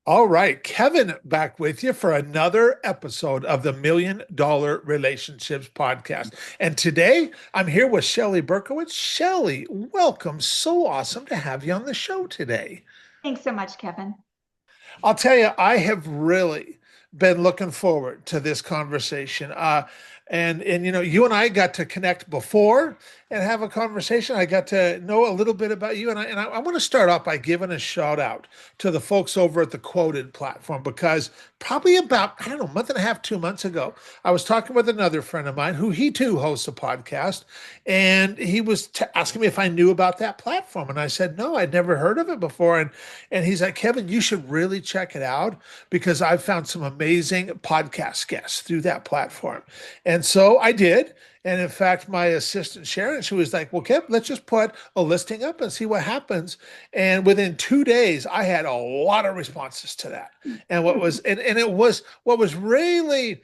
All right, Kevin back with you for another episode of the $1 Million Relationships Podcast. And today I'm here with Shelly Berkowitz. Shelly, welcome. So awesome to have you on the show today. Thanks so much, Kevin. I'll tell you, I have really been looking forward to this conversation. And you and I got to connect before and have a conversation. I got to know a little bit about you, and I want to start off by giving a shout out to the folks over at the Quoted platform because probably about I don't know a month and a half, 2 months ago, I was talking with another friend of mine who he too hosts a podcast, and he was asking me if I knew about that platform, and I said no, I'd never heard of it before, and he's like, Kevin, you should really check it out because I've found some amazing podcast guests through that platform. And so I did. And in fact, my assistant Sharon, she was like, well, Kevin, let's just put a listing up and see what happens. And within 2 days, I had a lot of responses to that. And it was what was really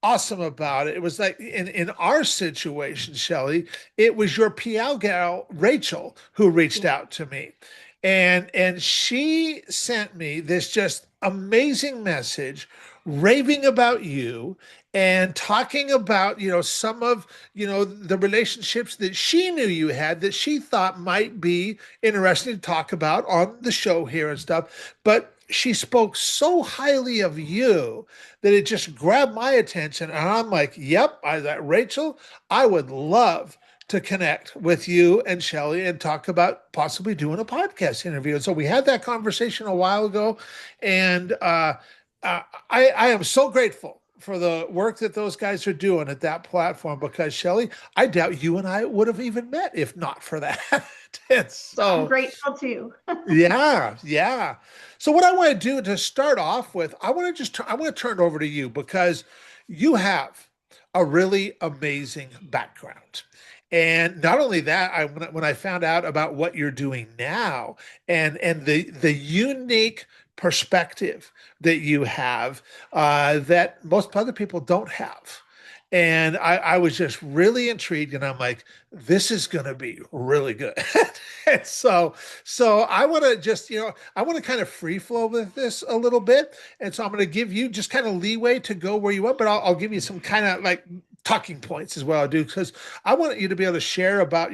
awesome about it. It was like in our situation, Shelly, it was your PL gal, Rachel, who reached out to me. And she sent me this just amazing message raving about you and talking about some of the relationships that she knew you had that she thought might be interesting to talk about on the show here and stuff, but she spoke so highly of you that it just grabbed my attention. And I'm like, yep, Rachel, I would love to connect with you and Shelly and talk about possibly doing a podcast interview. And so we had that conversation a while ago. And I am so grateful for the work that those guys are doing at that platform because Shelly, I doubt you and I would have even met if not for that. And I'm so grateful too. yeah, yeah. So what I want to do to start off with, I want to turn it over to you because you have a really amazing background. And not only that, when I found out about what you're doing now and the unique perspective that you have that most other people don't have. And I was just really intrigued, and I'm like, this is going to be really good. And so I want to just, I want to kind of free flow with this a little bit. And so I'm going to give you just kind of leeway to go where you want, but I'll give you some kind of like talking points as well, I do, because I want you to be able to share about,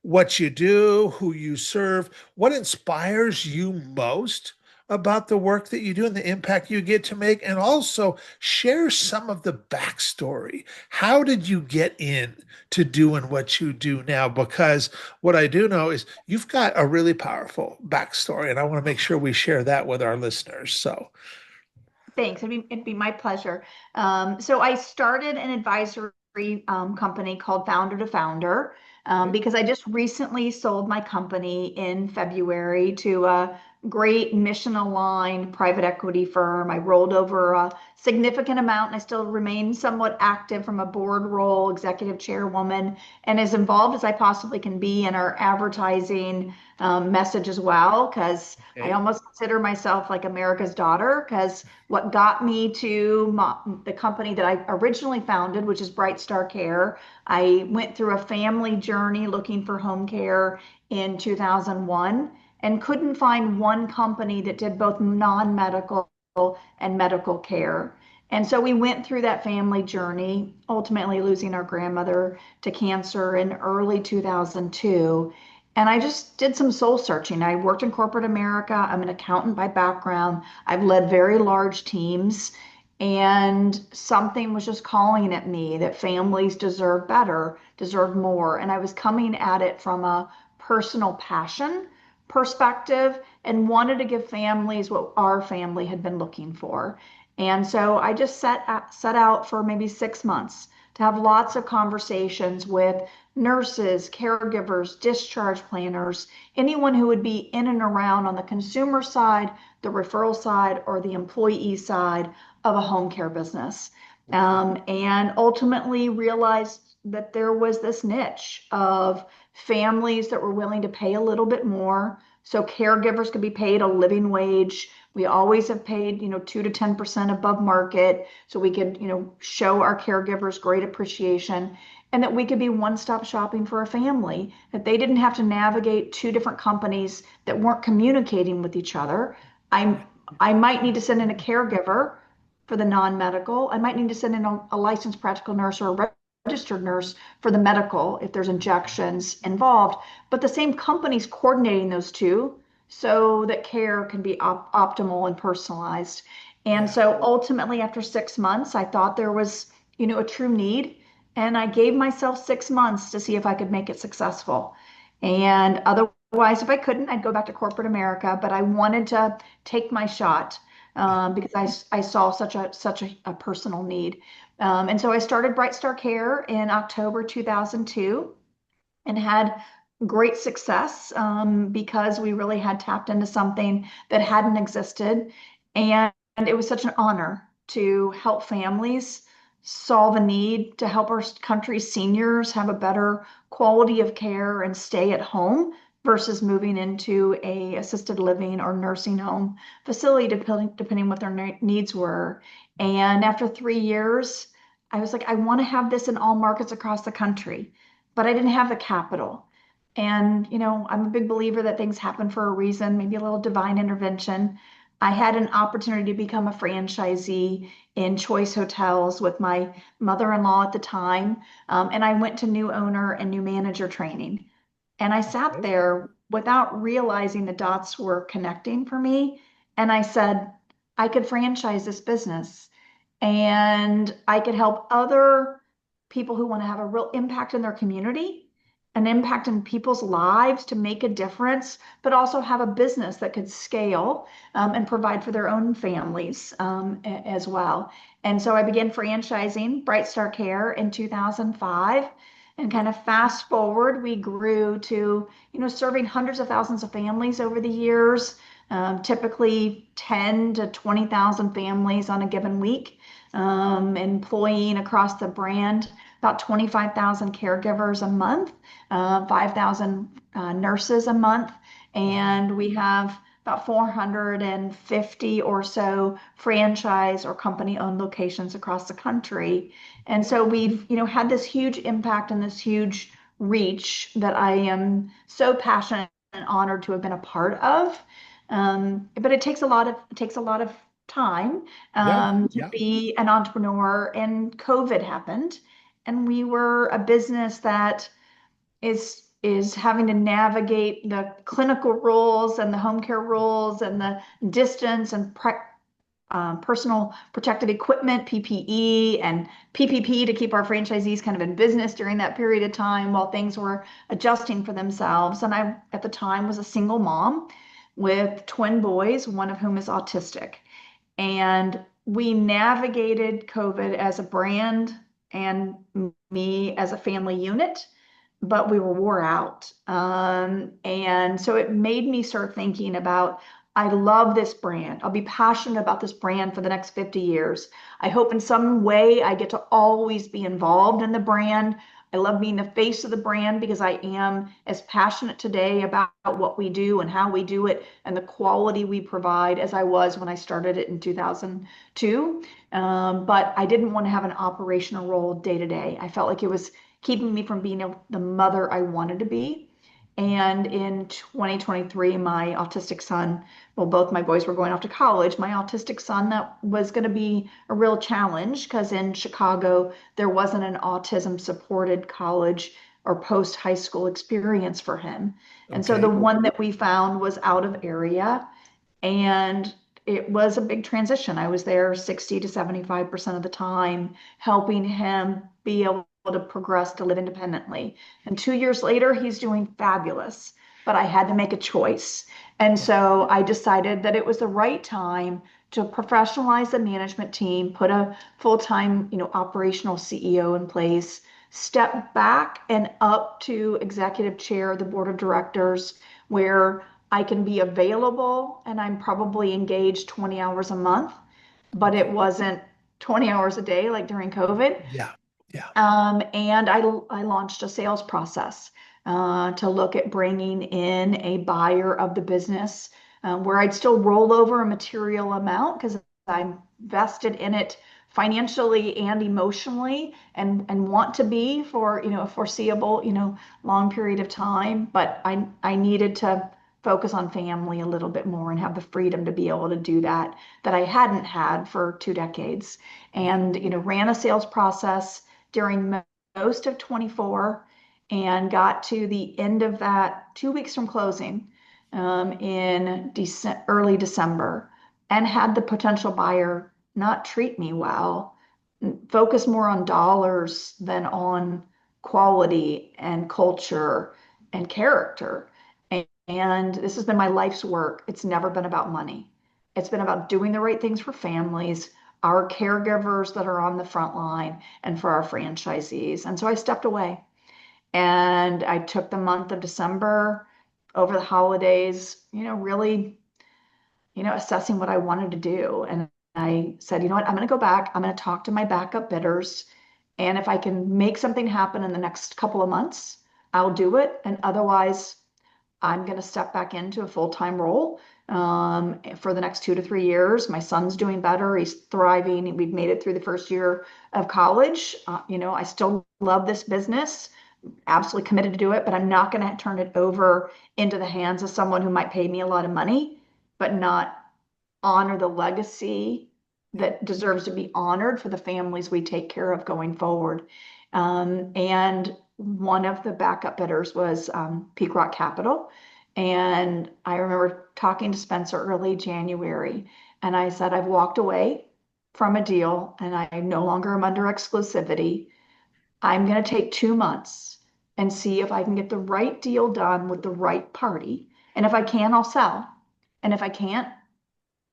what you do, who you serve, what inspires you most about the work that you do and the impact you get to make, and also share some of the backstory. How did you get in to doing what you do now? Because what I do know is you've got a really powerful backstory, and I want to make sure we share that with our listeners. So, Thanks. It'd be my pleasure. So I started an advisory company called Founder to Founder because I just recently sold my company in February to a great mission aligned private equity firm. I rolled over a significant amount and I still remain somewhat active from a board role, executive chairwoman, and as involved as I possibly can be in our advertising message as well, because I okay. almost consider myself like America's daughter, because what got me to the company that I originally founded, which is Bright Star Care, I went through a family journey looking for home care in 2001 and couldn't find one company that did both non-medical and medical care. And so we went through that family journey, ultimately losing our grandmother to cancer in early 2002. And I just did some soul searching. I worked in corporate America. I'm an accountant by background. I've led very large teams. And something was just calling at me that families deserve better, deserve more. And I was coming at it from a personal passion perspective and wanted to give families what our family had been looking for. And so I just set out for maybe 6 months to have lots of conversations with nurses, caregivers, discharge planners, anyone who would be in and around on the consumer side, the referral side, or the employee side of a home care business. And ultimately realized that there was this niche of families that were willing to pay a little bit more. So caregivers could be paid a living wage. We always have paid, 2 to 10% above market. So we could, show our caregivers great appreciation and that we could be one-stop shopping for a family, that they didn't have to navigate two different companies that weren't communicating with each other. I I might need to send in a caregiver for the non-medical. I might need to send in a licensed practical nurse or a registered nurse for the medical if there's injections involved. But the same company's coordinating those two so that care can be optimal and personalized. And Yeah. so ultimately, after 6 months, I thought there was, a true need. And I gave myself 6 months to see if I could make it successful. And otherwise, if I couldn't, I'd go back to corporate America. But I wanted to take my shot Yeah. because I saw such a personal need. And so I started Bright Star Care in October 2002 and had great success because we really had tapped into something that hadn't existed. And it was such an honor to help families solve a need to help our country's seniors have a better quality of care and stay at home versus moving into a assisted living or nursing home facility depending what their needs were. And after 3 years, I was like, I want to have this in all markets across the country, but I didn't have the capital. And, I'm a big believer that things happen for a reason, maybe a little divine intervention. I had an opportunity to become a franchisee in Choice Hotels with my mother-in-law at the time. And I went to new owner and new manager training. And I sat Okay. there without realizing the dots were connecting for me. And I said, I could franchise this business and I could help other people who want to have a real impact in their community, an impact in people's lives to make a difference, but also have a business that could scale and provide for their own families as well. And so I began franchising Bright Star Care in 2005. And kind of fast forward, we grew to, serving hundreds of thousands of families over the years, typically 10 to 20,000 families on a given week, employing across the brand about 25,000 caregivers a month, 5,000 nurses a month, Wow. and we have about 450 or so franchise or company-owned locations across the country. And so we've, had this huge impact and this huge reach that I am so passionate and honored to have been a part of. But it takes a lot of time Yeah. to Yeah. be an entrepreneur. And COVID happened, and we were a business that is having to navigate the clinical rules and the home care rules and the distance and personal protective equipment, PPE, and PPP to keep our franchisees kind of in business during that period of time while things were adjusting for themselves. And I, at the time, was a single mom with twin boys, one of whom is autistic. And we navigated COVID as a brand and me as a family unit, but we were wore out. And so it made me start thinking about, I love this brand. I'll be passionate about this brand for the next 50 years. I hope in some way I get to always be involved in the brand. I love being the face of the brand because I am as passionate today about what we do and how we do it and the quality we provide as I was when I started it in 2002. But I didn't want to have an operational role day to day. I felt like it was keeping me from being the mother I wanted to be. And in 2023, my autistic son, well, both my boys were going off to college. My autistic son, that was going to be a real challenge because in Chicago, there wasn't an autism supported college or post high school experience for him. And so the Okay. one that we found was out of area. And it was a big transition. I was there 60 to 75% of the time, helping him be able to progress to live independently. And 2 years later, he's doing fabulous. But I had to make a choice. And so I decided that it was the right time to professionalize the management team, put a full-time, operational CEO in place, step back and up to executive chair of the board of directors, where I can be available and I'm probably engaged 20 hours a month, but it Okay. wasn't 20 hours a day like during COVID. Yeah. Yeah. And I launched a sales process to look at bringing in a buyer of the business where I'd still roll over a material amount because I'm vested in it financially and emotionally and want to be for a foreseeable long period of time. But I needed to focus on family a little bit more and have the freedom to be able to do that I hadn't had for 2 decades. And, ran a sales process during most of 24 and got to the end of that 2 weeks from closing in early December and had the potential buyer not treat me well, focus more on dollars than on quality and culture and character. And this has been my life's work. It's never been about money. It's been about doing the right things for families, our caregivers that are on the front line, and for our franchisees. And so I stepped away and I took the month of December over the holidays, really, assessing what I wanted to do. And I said, you know what, I'm going to go back. I'm going to talk to my backup bidders. And if I can make something happen in the next couple of months, I'll do it. And otherwise, I'm going to step back into a full-time role for the next 2 to 3 years. My son's doing better. He's thriving. We've made it through the first year of college. I still love this business, absolutely committed to do it, but I'm not going to turn it over into the hands of someone who might pay me a lot of money, but not honor the legacy that deserves to be honored for the families we take care of going forward. And one of the backup bidders was Peak Rock Capital. And I remember talking to Spencer early January, and I said, I've walked away from a deal and I no longer am under exclusivity. I'm going to take 2 months and see if I can get the right deal done with the right party. And if I can, I'll sell. And if I can't,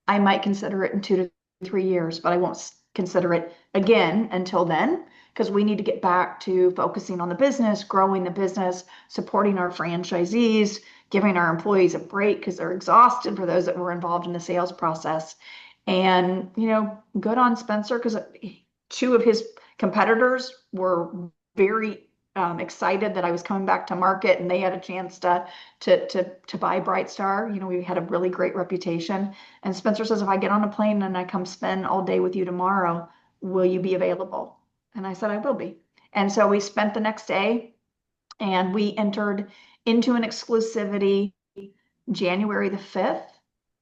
I might consider it in 2 to 3 years, but I won't consider it again until then, because we need to get back to focusing on the business, growing the business, supporting our franchisees, giving our employees a break because they're exhausted for those that were involved in the sales process. And, good on Spencer, because two of his competitors were very excited that I was coming back to market and they had a chance to buy Brightstar. We had a really great reputation. And Spencer says, if I get on a plane and I come spend all day with you tomorrow, will you be available? And I said, I will be. And so we spent the next day and we entered into an exclusivity January the 5th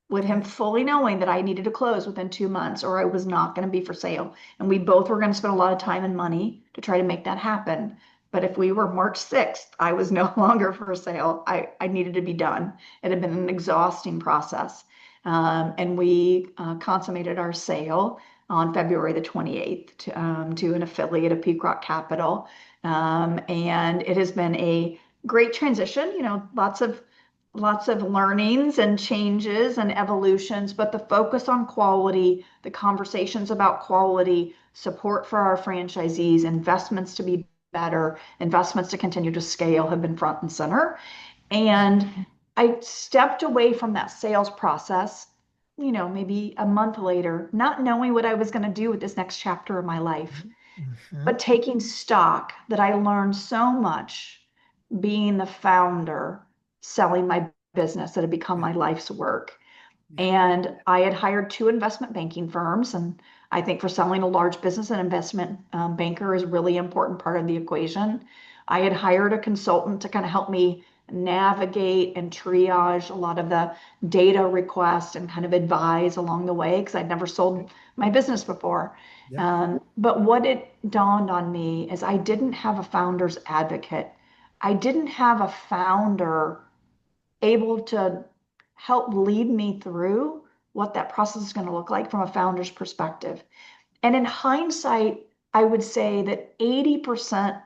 with him fully knowing that I needed to close within 2 months or I was not going to be for sale. And we both were going to spend a lot of time and money to try to make that happen. But if we were March 6th, I was no longer for sale. I needed to be done. It had been an exhausting process. And we consummated our sale on February the 28th to an affiliate of Peak Rock Capital. And it has been a great transition, lots of learnings and changes and evolutions, but the focus on quality, the conversations about quality, support for our franchisees, investments to be better, investments to continue to scale have been front and center. And I stepped away from that sales process, maybe a month later, not knowing what I was going to do with this next chapter of my life, but taking stock that I learned so much being the founder, selling my business that had become my life's work. And I had hired 2 investment banking firms. And I think for selling a large business, an investment banker is a really important part of the equation. I had hired a consultant to kind of help me navigate and triage a lot of the data requests and kind of advise along the way because I'd never sold my business before. But what it dawned on me is I didn't have a founder's advocate. I didn't have a founder able to help lead me through what that process is going to look like from a founder's perspective. And in hindsight, I would say that 80%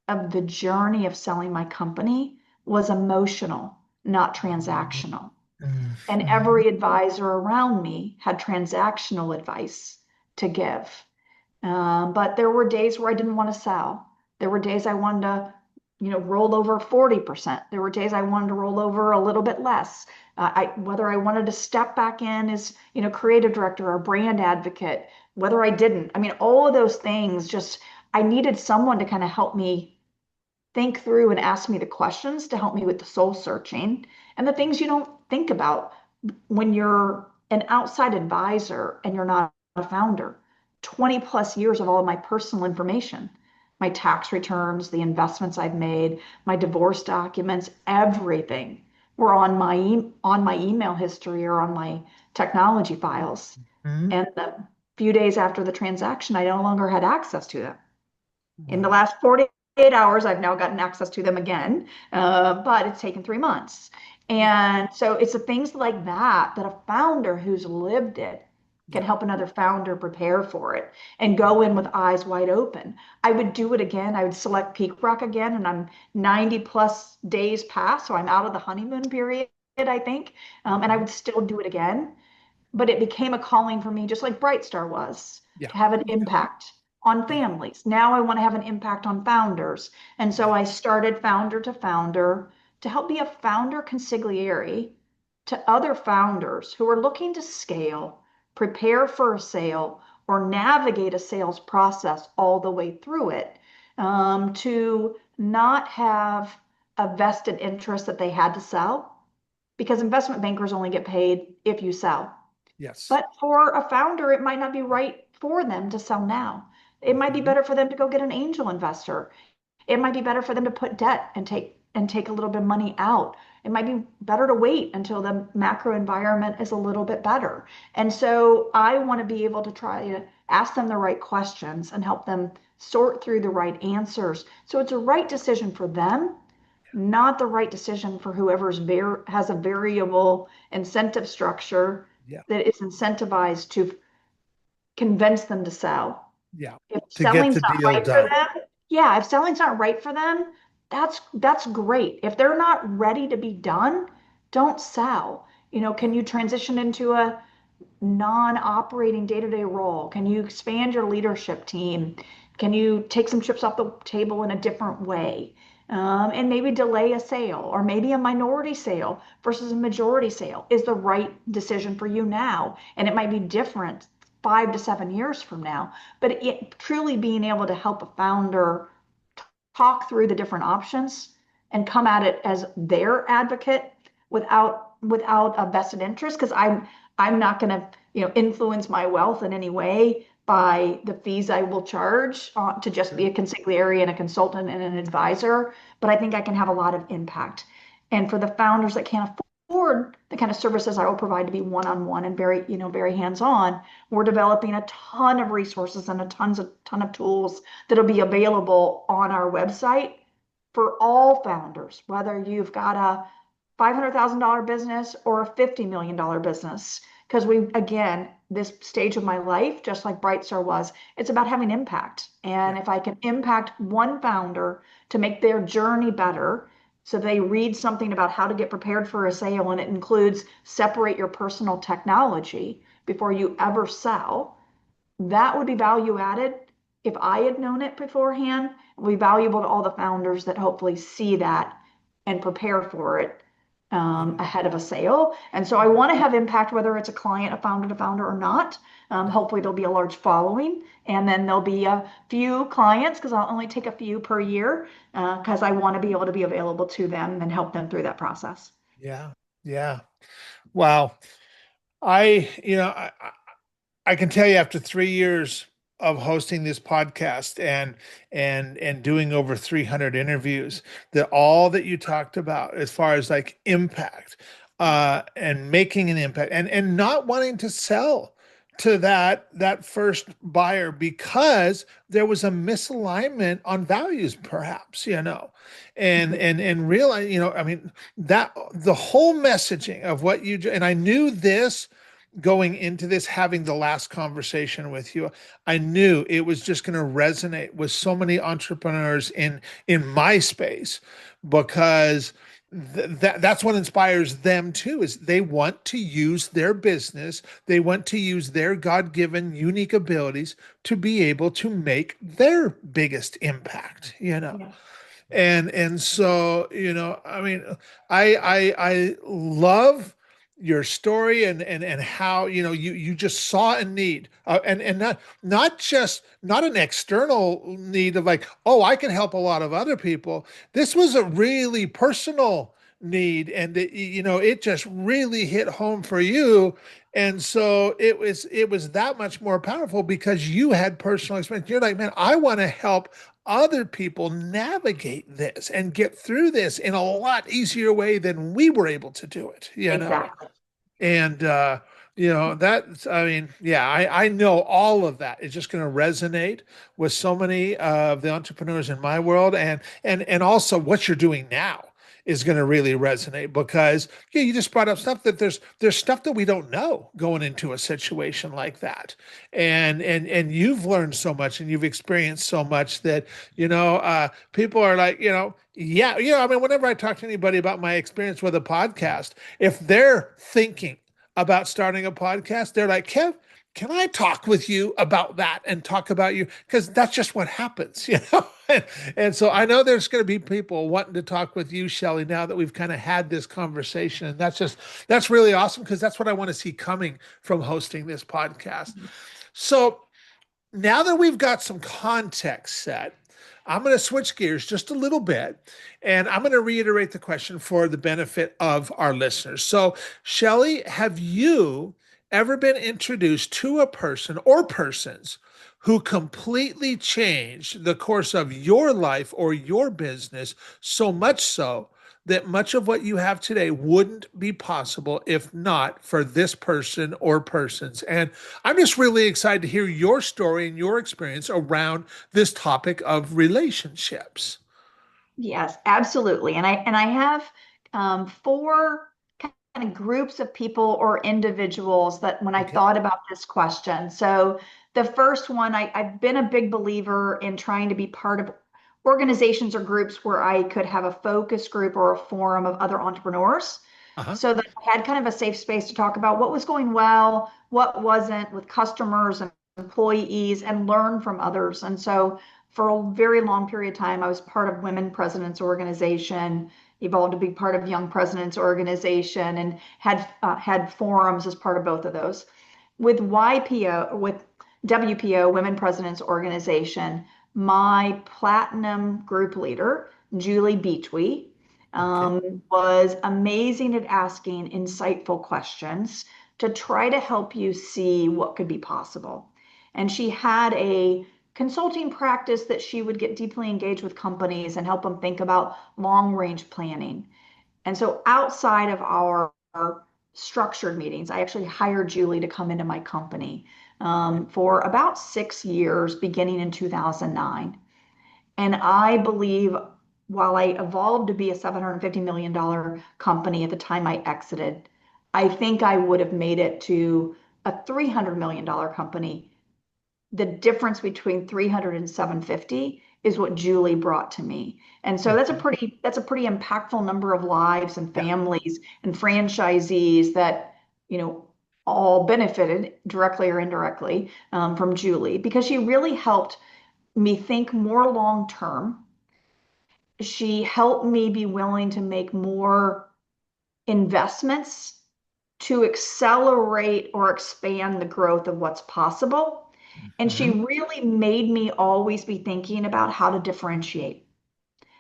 of the journey of selling my company was emotional, not transactional. And every advisor around me had transactional advice to give. But there were days where I didn't want to sell. There were days I wanted to roll over 40%. There were days I wanted to roll over a little bit less. Whether I wanted to step back in as, creative director or brand advocate, whether I didn't. I mean, all of those things, I needed someone to kind of help me think through and ask me the questions to help me with the soul searching and the things you don't think about when you're an outside advisor and you're not a founder. 20 plus years of all of my personal information, my tax returns, the investments I've made, my divorce documents, everything were on on my email history or on my technology files. Mhm. And a few days after the transaction, I no longer had access to them. In the Wow. last 48 hours, I've now gotten access to them again, but it's taken 3 months. Yeah. And so it's the things like that that a founder who's lived it can Yeah. help another founder prepare for it and Yeah. go in with eyes wide open. I would do it again. I would select Peak Rock again, and I'm 90 plus days past, so I'm out of the honeymoon period, I think. And I Mhm. would still do it again, but it became a calling for me, just like Bright Star was, Yeah. to have an Yeah. impact on Yeah. families. Now I want to have an impact on founders. And so Yeah. I started Founder to Founder to help be a founder consigliere to other founders who are looking to scale, prepare for a sale, or navigate a sales process all the way through it, to not have a vested interest that they had to sell, because investment bankers only get paid if you sell. Yes. But for a founder, it might not be right for them to sell now. It might be Mhm. better for them to go get an angel investor. It might be better for them to put debt and take a little bit of money out. It might be better to wait until the macro environment is a little bit better. And so I want to be able to try to ask them the right questions and help them sort through the right answers. So it's a right decision for them, not the right decision for whoever's has a variable incentive structure Yeah. that is incentivized to convince them to sell. Yeah. If To get selling's the not deal right for done. them, yeah, if selling's not right for them, that's great. If they're not ready to be done, don't sell. Can you transition into a non-operating day-to-day role? Can you expand your leadership team? Can you take some chips off the table in a different way? And maybe delay a sale, or maybe a minority sale versus a majority sale is the right decision for you now. And it might be different 5 to 7 years from now. But truly being able to help a founder talk through the different options and come at it as their advocate without a vested interest, because I'm not going to influence my wealth in any way by the fees I will charge to just be Sure. a consigliere and a consultant and an advisor. But I think I can have a lot of impact. And for the founders that can't afford the kind of services I will provide to be one-on-one and very hands-on, we're developing a ton of resources and a ton of tools that'll be available on our website for all founders, whether you've got a $500,000 business or a $50 million business. Because again, this stage of my life, just like Brightstar was, it's about having impact. Yeah. And if I can impact one founder to make their journey better, so they read something about how to get prepared for a sale, and it includes separate your personal technology before you ever sell, that would be value added. If I had known it beforehand, it would be valuable to all the founders that hopefully see that and prepare for it Yeah. ahead of a sale. And so I Yeah. want to have impact, whether it's a client, a founder to founder or not. Yeah. Hopefully there'll be a large following, and then there'll be a few clients, because I'll only take a few per year, because I want to be able to be available to them and help them through that process. Yeah. Yeah. Wow. I can tell you after 3 years of hosting this podcast and doing over 300 interviews, that all that you talked about as far as like impact, and making an impact, and not wanting to sell to that first buyer because there was a misalignment on values, perhaps, and realize, I mean, that the whole messaging of what and I knew this going into this, having the last conversation with you, I knew it was just going to resonate with so many entrepreneurs in my space, because that's what inspires them too, is they want to use their business, they want to use their God-given unique abilities to be able to make their biggest impact. Yeah. And so, I mean, I love your story, and how, you just saw a need, and not an external need of like, oh, I can help a lot of other people. This was a really personal need, and it just really hit home for you. And so it was that much more powerful because you had personal experience. You're like, man, I want to help other people navigate this and get through this in a lot easier way than we were able to do it. Exactly. And that's, I mean, yeah, I know all of that is just going to resonate with so many of the entrepreneurs in my world, and also what you're doing now is going to really resonate because yeah, you just brought up stuff that there's stuff that we don't know going into a situation like that. And you've learned so much and you've experienced so much that people are like, yeah, I mean, whenever I talk to anybody about my experience with a podcast, if they're thinking about starting a podcast, they're like, Kev, can I talk with you about that and talk about you? Because that's just what happens. And so I know there's going to be people wanting to talk with you, Shelly, now that we've kind of had this conversation. And that's really awesome because that's what I want to see coming from hosting this podcast. So now that we've got some context set, I'm going to switch gears just a little bit and I'm going to reiterate the question for the benefit of our listeners. So, Shelly, have you ever been introduced to a person or persons who completely changed the course of your life or your business so much so that much of what you have today wouldn't be possible if not for this person or persons? And I'm just really excited to hear your story and your experience around this topic of relationships. Yes, absolutely. And I have four kind of groups of people or individuals that when I Okay. thought about this question. So the first one, I've been a big believer in trying to be part of organizations or groups where I could have a focus group or a forum of other entrepreneurs Uh-huh. so that I had kind of a safe space to talk about what was going well, what wasn't with customers and employees, and learn from others. And so for a very long period of time, I was part of Women Presidents Organization, evolved to be part of Young Presidents Organization, and had forums as part of both of those. With WPO, Women Presidents Organization, my platinum group leader, Julie Beachwe, Okay. was amazing at asking insightful questions to try to help you see what could be possible. And she had a consulting practice that she would get deeply engaged with companies and help them think about long range planning. And so outside of our structured meetings, I actually hired Julie to come into my company for about 6 years, beginning in 2009. And I believe while I evolved to be a $750 million company at the time I exited, I think I would have made it to a $300 million company. The difference between 300 and 750 is what Julie brought to me. And so Okay. that's a pretty impactful number of lives and Yeah. families and franchisees that, you know, all benefited directly or indirectly from Julie because she really helped me think more long term. She helped me be willing to make more investments to accelerate or expand the growth of what's possible. And she Mhm. really made me always be thinking about how to differentiate.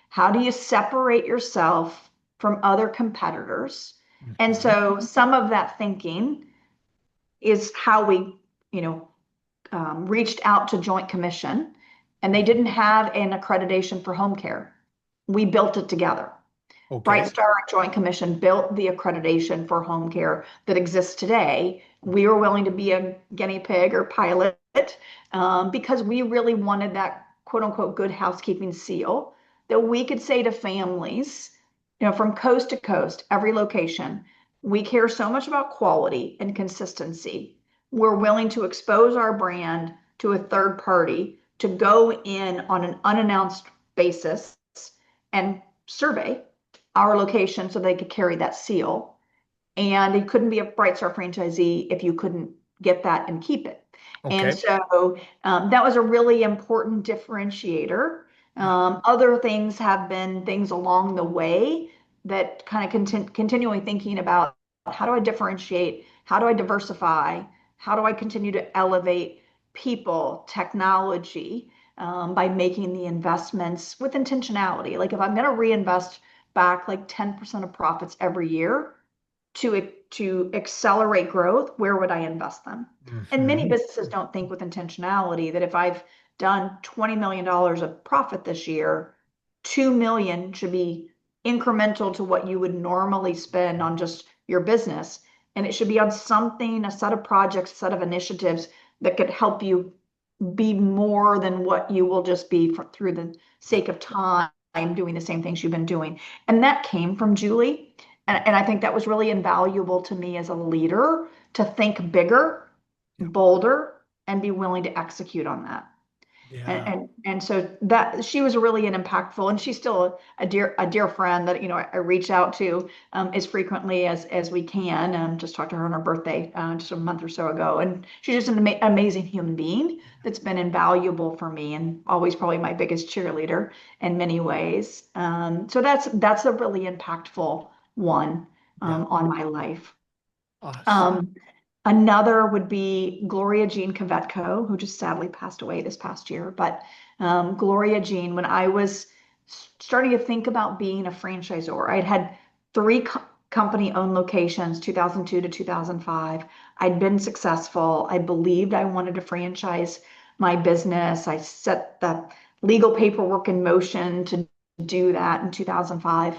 How do you separate yourself from other competitors? And Mhm. so some of that thinking is how we, you know, reached out to Joint Commission, and they didn't have an accreditation for home care. We built it together. Bright Okay. Star Joint Commission built the accreditation for home care that exists today. We were willing to be a guinea pig or pilot because we really wanted that quote unquote good housekeeping seal that we could say to families, from coast to coast, every location, we care so much about quality and consistency. We're willing to expose our brand to a third party to go in on an unannounced basis and survey our location so they could carry that seal. And you couldn't be a Bright Star franchisee if you couldn't get that and keep it. And Okay. so that was a really important differentiator. Other things have been things along the way that kind of continually thinking about how do I differentiate? How do I diversify? How do I continue to elevate people, technology by making the investments with intentionality? Like if I'm going to reinvest back like 10% of profits every year to accelerate growth, where would I invest them? And many Hmm. businesses don't think with intentionality that if I've done $20 million of profit this year, 2 million should be incremental to what you would normally spend on just your business. And it should be on something, a set of projects, a set of initiatives that could help you be more than what you will just be through the sake of time doing the same things you've been doing. And that came from Julie. And I think that was really invaluable to me as a leader to think bigger, Yep. bolder, and be willing to execute on that. Yeah. And so that she was really an impactful, and she's still a dear friend that I reach out to as frequently as we can. Just talked to her on her birthday just a month or so ago, and she's just an amazing human being that's been invaluable for me, and always probably my biggest cheerleader in many ways. So that's a really impactful one Yeah. on my life. Awesome. Um, Another would be Gloria Jean Kvetko, who just sadly passed away this past year. But Gloria Jean, when I was starting to think about being a franchisor, I'd had three company-owned locations, 2002 to 2005. I'd been successful. I believed I wanted to franchise my business. I set the legal paperwork in motion to do that in 2005.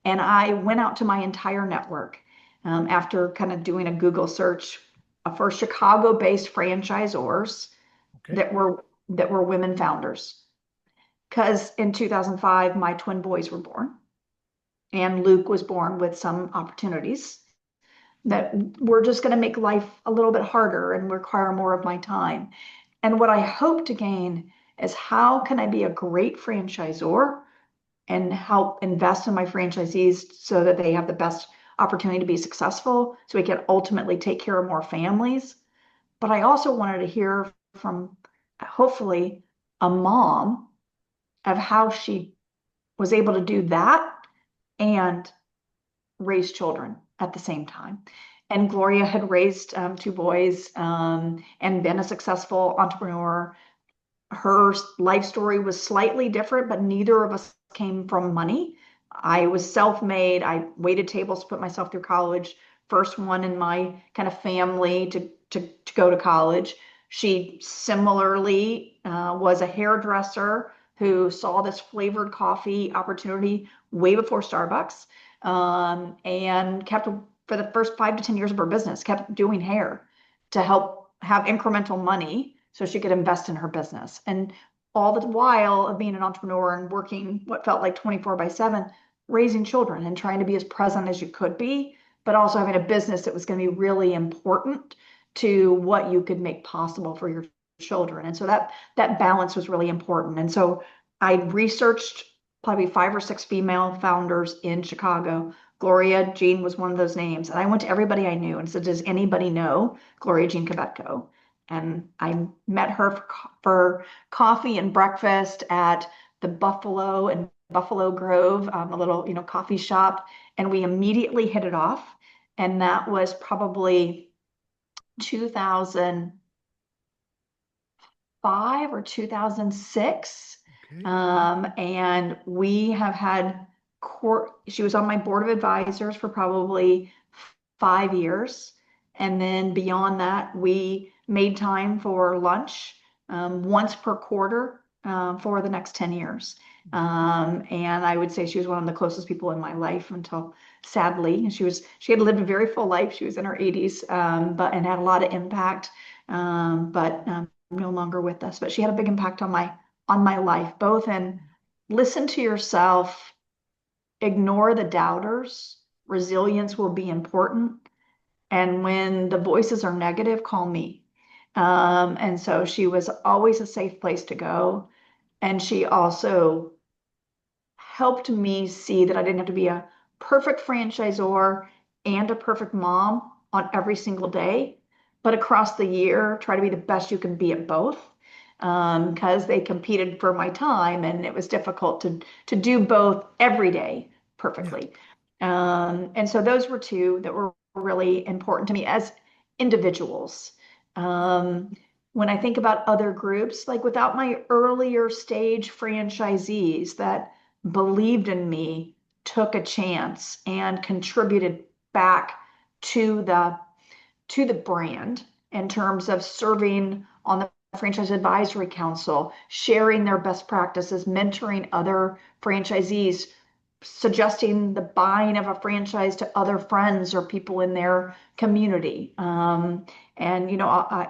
And I went out to my entire network after kind of doing a Google search for Chicago-based franchisors Okay. that were women founders. Because in 2005, my twin boys were born, and Luke was born with some opportunities that were just going to make life a little bit harder and require more of my time. And what I hope to gain is how can I be a great franchisor and help invest in my franchisees so that they have the best opportunity to be successful, so we can ultimately take care of more families. But I also wanted to hear from, hopefully, a mom of how she was able to do that and raise children at the same time. And Gloria had raised two boys and been a successful entrepreneur. Her life story was slightly different, but neither of us came from money. I was self-made. I waited tables to put myself through college. First one in my kind of family to go to college. She similarly was a hairdresser who saw this flavored coffee opportunity way before Starbucks, and kept for the first 5 to 10 years of her business, kept doing hair to help have incremental money so she could invest in her business. And all the while of being an entrepreneur and working what felt like 24 by 7, raising children and trying to be as present as you could be, but also having a business that was going to be really important to what you could make possible for your children. And so that balance was really important. And so I researched probably 5 or 6 female founders in Chicago. Gloria Jean was one of those names. And I went to everybody I knew and said, does anybody know Gloria Jean Kvetko? And I met her for coffee and breakfast at the Buffalo and Buffalo Grove, a little, coffee shop. And we immediately hit it off. And that was probably 2005 or 2006. Okay. And we have had she was on my board of advisors for probably 5 years. And then beyond that, we made time for lunch once per quarter for the next 10 years. And I would say she was one of the closest people in my life until sadly, she had lived a very full life. She was in her 80s, and had a lot of impact, but no longer with us. But she had a big impact on my life, both in listen to yourself, ignore the doubters, resilience will be important. And when the voices are negative, call me. And so she was always a safe place to go. And she also helped me see that I didn't have to be a perfect franchisor and a perfect mom on every single day, but across the year, try to be the best you can be at both. Because they competed for my time, and it was difficult to do both every day Yeah. perfectly. And so those were two that were really important to me as individuals. Um, when I think about other groups, like without my earlier stage franchisees that believed in me, took a chance and contributed back to the brand in terms of serving on the Franchise Advisory Council, sharing their best practices, mentoring other franchisees, suggesting the buying of a franchise to other friends or people in their community. And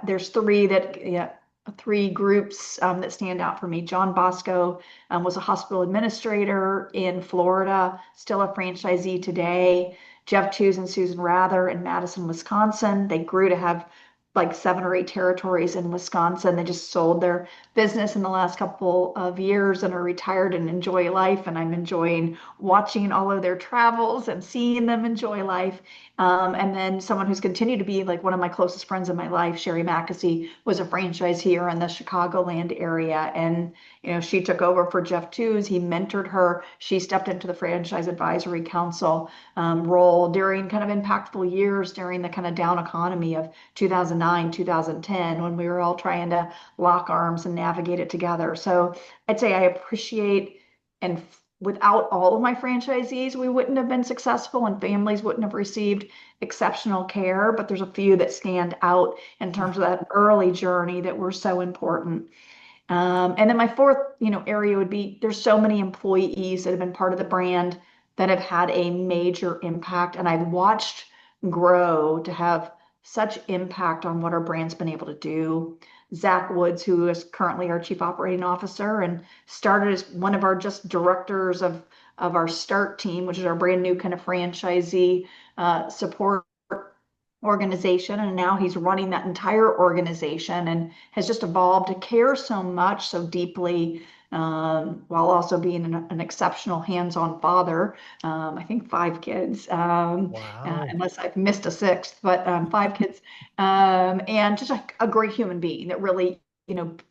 there's three that yeah, three groups that stand out for me. John Bosco was a hospital administrator in Florida, still a franchisee today. Jeff Tews and Susan Rather in Madison, Wisconsin. They grew to have like 7 or 8 territories in Wisconsin. They just sold their business in the last couple of years and are retired and enjoy life. And I'm enjoying watching all of their travels and seeing them enjoy life. And then someone who's continued to be like one of my closest friends in my life, Sherry Mackesy, was a franchise here in the Chicagoland area. And, she took over for Jeff Tews. He mentored her. She stepped into the Franchise Advisory Council role during kind of impactful years during the kind of down economy of 2009, 2010, when we were all trying to lock arms and navigate it together. So I'd say I appreciate, and without all of my franchisees, we wouldn't have been successful and families wouldn't have received exceptional care. But there's a few that stand out in terms of that early journey that were so important. And then my fourth, area would be there's so many employees that have been part of the brand that have had a major impact, and I've watched grow to have such impact on what our brand's been able to do. Zach Woods, who is currently our Chief Operating Officer and started as one of our just directors of our START team, which is our brand new kind of franchisee support organization, and now he's running that entire organization and has just evolved to care so much, so deeply, while also being an exceptional hands-on father. I think 5 kids, Wow. unless I've missed a sixth, but 5 kids, and just a great human being that really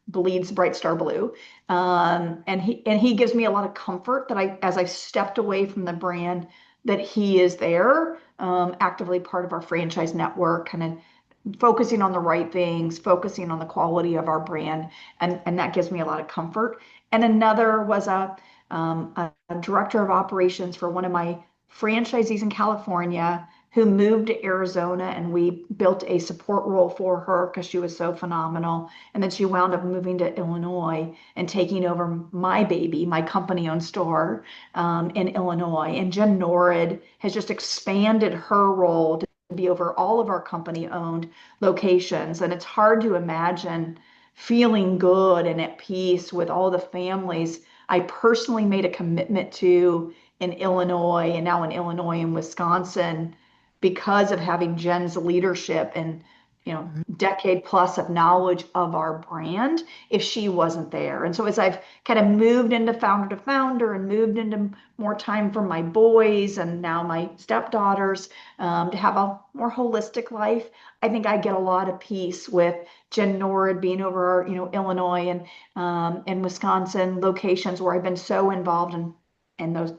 bleeds bright star blue. And he gives me a lot of comfort that as I've stepped away from the brand, that he is there, actively part of our franchise network, kind of focusing on the right things, focusing on the quality of our brand, and that gives me a lot of comfort. And another was a director of operations for one of my franchisees in California who moved to Arizona, and we built a support role for her because she was so phenomenal. And then she wound up moving to Illinois and taking over my baby, my company-owned store in Illinois. And Jen Norrid has just expanded her role to be over all of our company-owned locations. And it's hard to imagine feeling good and at peace with all the families I personally made a commitment to in Illinois, and now in Illinois and Wisconsin, because of having Jen's leadership and decade plus of knowledge of our brand if she wasn't there. And so as I've kind of moved into founder to founder and moved into more time for my boys and now my stepdaughters, to have a more holistic life, I think I get a lot of peace with Jen Norrid being over our, Illinois and Wisconsin locations where I've been so involved in those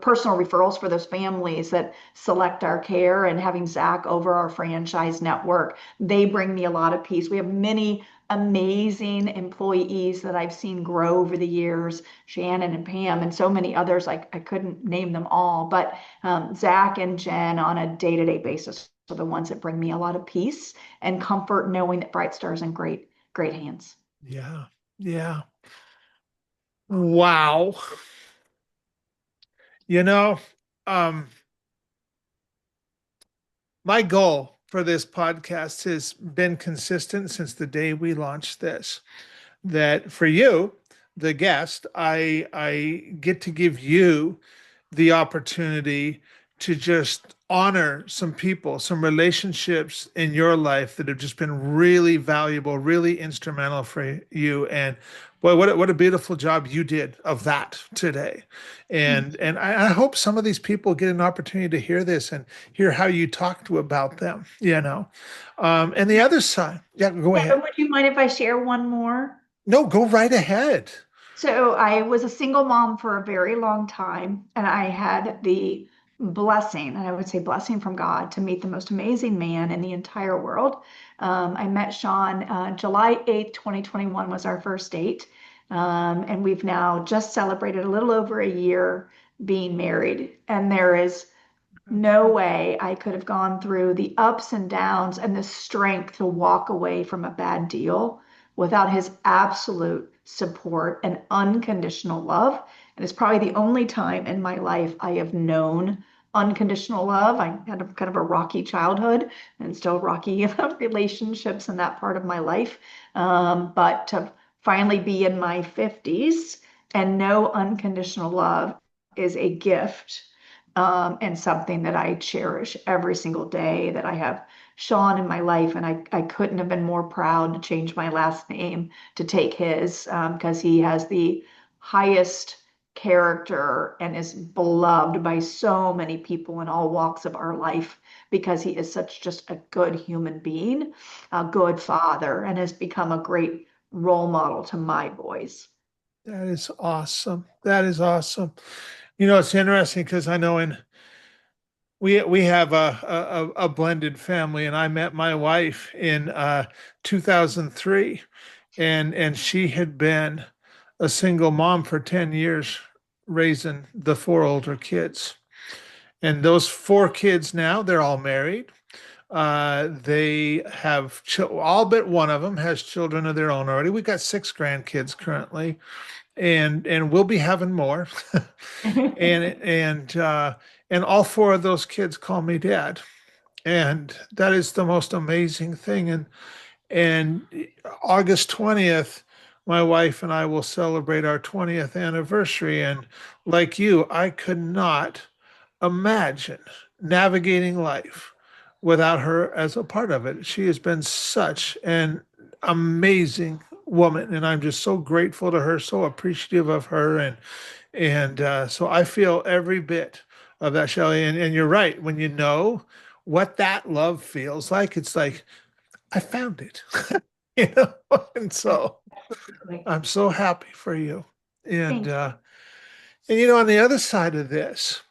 personal referrals for those families that select our care, and having Zach over our franchise network. They bring me a lot of peace. We have many amazing employees that I've seen grow over the years, Shannon and Pam, and so many others. I couldn't name them all, but Zach and Jen on a day-to-day basis are the ones that bring me a lot of peace and comfort, knowing that Bright Star is in great, great hands. Yeah. Yeah. Wow. You know, um, my goal for this podcast has been consistent since the day we launched this. That for you, the guest, I get to give you the opportunity to just honor some people, some relationships in your life that have just been really valuable, really instrumental for you. And boy, what a beautiful job you did of that today. And I hope some of these people get an opportunity to hear this and hear how you talked to about them, And the other side, yeah, go Yeah, ahead. would you mind if I share one more? No, go right ahead. So I was a single mom for a very long time, and I had the blessing, and I would say blessing from God, to meet the most amazing man in the entire world. I met Sean July 8th, 2021 was our first date. And we've now just celebrated a little over a year being married. And there is no way I could have gone through the ups and downs and the strength to walk away from a bad deal without his absolute support and unconditional love. And it's probably the only time in my life I have known unconditional love. I had a kind of a rocky childhood and still rocky relationships in that part of my life. But to finally be in my 50s and know unconditional love is a gift, and something that I cherish every single day, that I have Sean in my life. And I couldn't have been more proud to change my last name to take his, because he has the highest character and is beloved by so many people in all walks of our life, because he is such just a good human being, a good father, and has become a great role model to my boys. That is awesome. That is awesome. It's interesting because I know we have a blended family, and I met my wife in 2003, and she had been a single mom for 10 years, raising the four older kids. And those four kids now, they're all married. They have all but one of them has children of their own already. We got six grandkids currently, and we'll be having more. and and all four of those kids call me dad, and that is the most amazing thing. And August 20th, my wife and I will celebrate our 20th anniversary. And like you, I could not imagine navigating life without her as a part of it. She has been such an amazing woman, and I'm just so grateful to her, so appreciative of her, and so I feel every bit of that, Shelly. And you're right, when you know what that love feels like, it's like I found it, you know. And so Absolutely. I'm so happy for you. And Thank you. on the other side of this,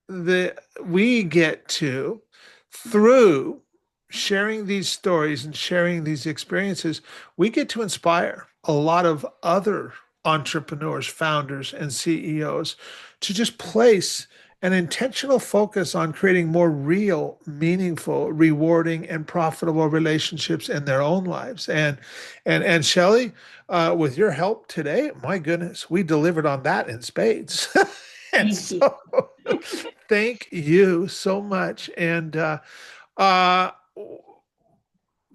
the we get to, through sharing these stories and sharing these experiences, we get to inspire a lot of other entrepreneurs, founders, and CEOs to just place an intentional focus on creating more real, meaningful, rewarding, and profitable relationships in their own lives. And Shelly, with your help today, my goodness, we delivered on that in spades. And Thank you. so thank you so much. And uh,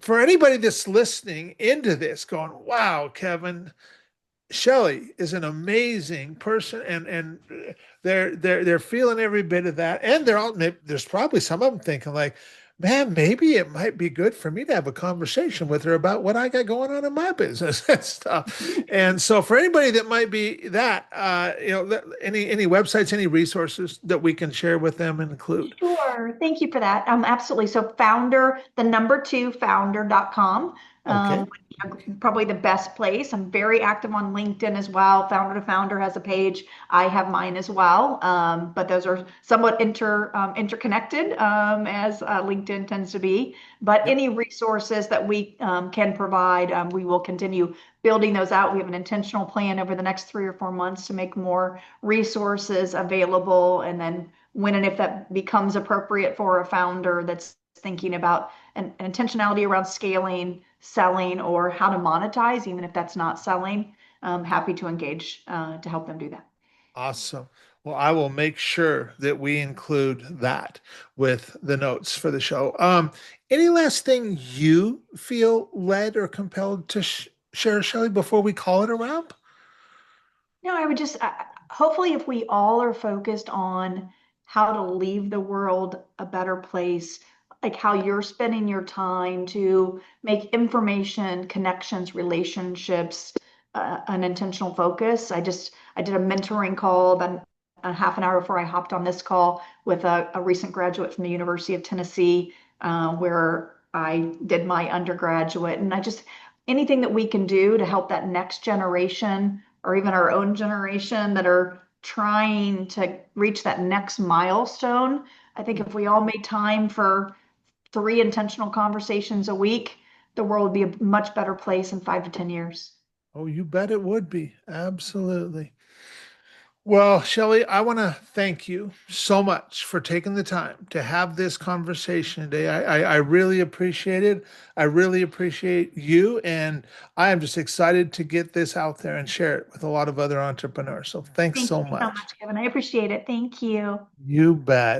for anybody that's listening into this, going, "Wow, Kevin, Shelly is an amazing person," and they're feeling every bit of that, and there's probably some of them thinking like, "Man, maybe it might be good for me to have a conversation with her about what I got going on in my business and stuff." And so, for anybody that might be that, any websites, any resources that we can share with them and include. Sure. Thank you for that. Absolutely. So the number two, founder.com, Okay. would be probably the best place. I'm very active on LinkedIn as well. Founder to Founder has a page. I have mine as well. But those are somewhat interconnected, as LinkedIn tends to be. But Yep. any resources that we can provide, we will continue building those out. We have an intentional plan over the next 3 or 4 months to make more resources available, and then when and if that becomes appropriate for a founder that's thinking about an intentionality around scaling, selling, or how to monetize, even if that's not selling, I'm happy to engage to help them do that. Awesome. Well, I will make sure that we include that with the notes for the show. Any last thing you feel led or compelled to share, Shelley, before we call it a wrap? No, I would just hopefully, if we all are focused on how to leave the world a better place, like how you're spending your time to make information, connections, relationships, an intentional focus. I did a mentoring call about a half an hour before I hopped on this call with a recent graduate from the University of Tennessee, where I did my undergraduate, and I just anything that we can do to help that next generation or even our own generation that are trying to reach that next milestone. I think if we all made time for 3 intentional conversations a week, the world would be a much better place in 5 to 10 years. Oh, you bet it would be. Absolutely. Well, Shelly, I want to thank you so much for taking the time to have this conversation today. I really appreciate it. I really appreciate you. And I am just excited to get this out there and share it with a lot of other entrepreneurs. So thanks Thank so you so much. much, Kevin. I appreciate it. Thank you. You bet.